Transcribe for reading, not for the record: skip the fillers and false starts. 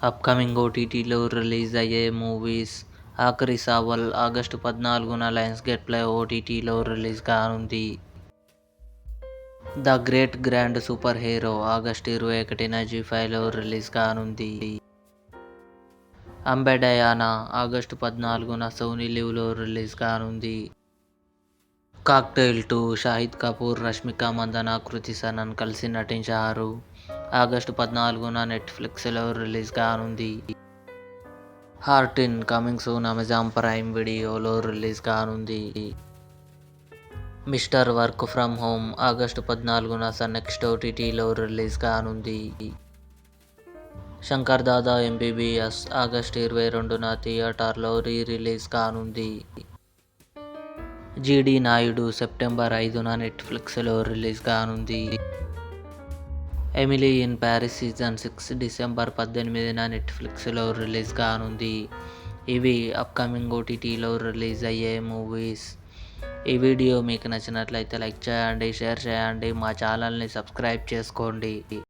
Upcoming ఓటీటీలో release అయ్యే movies. 'Aakhri Sawal' August 14న లయన్స్ గేట్ ప్లే ఓటీటీలో రిలీజ్ కానుంది. 'The great grand superhero' August 21న జీ5లో రిలీజ్ కానుంది. 'అంబే డయానా' ఆగస్టు 14న సోనీ లివ్లో రిలీజ్ కానుంది. 'కాక్టెయిల్ 2' షాహిద్ కపూర్, రష్మిక మందన, కృతి సనన్ కలిసి నటించారు. ఆగస్టు 14న నెట్ఫ్లిక్స్లో రిలీజ్ కానుంది. 'హార్టిన్' కమింగ్ సూన్ అమెజాన్ ప్రైమ్ వీడియోలో రిలీజ్ కానుంది. 'Mister work from home' August 14న సన్ నెక్స్ట్ ఓటీటీలో రిలీజ్ కానుంది. 'శంకర్ దాదా ఎంబీబీఎస్' ఆగస్టు 22న థియేటర్లో రీ రిలీజ్ కానుంది. 'జీడీ నాయుడు' సెప్టెంబర్ 5న నెట్ఫ్లిక్స్లో రిలీజ్ కానుంది. 'Emily in Paris season 6' December 18న నెట్ఫ్లిక్స్లో రిలీజ్ కానుంది. ఇవి అప్కమింగ్ ఓటీటీలో రిలీజ్ అయ్యే మూవీస్. ఈ వీడియో మీకు నచ్చినట్లయితే లైక్ చేయండి, షేర్ చేయండి, మా ఛానల్ని సబ్స్క్రైబ్ చేసుకోండి.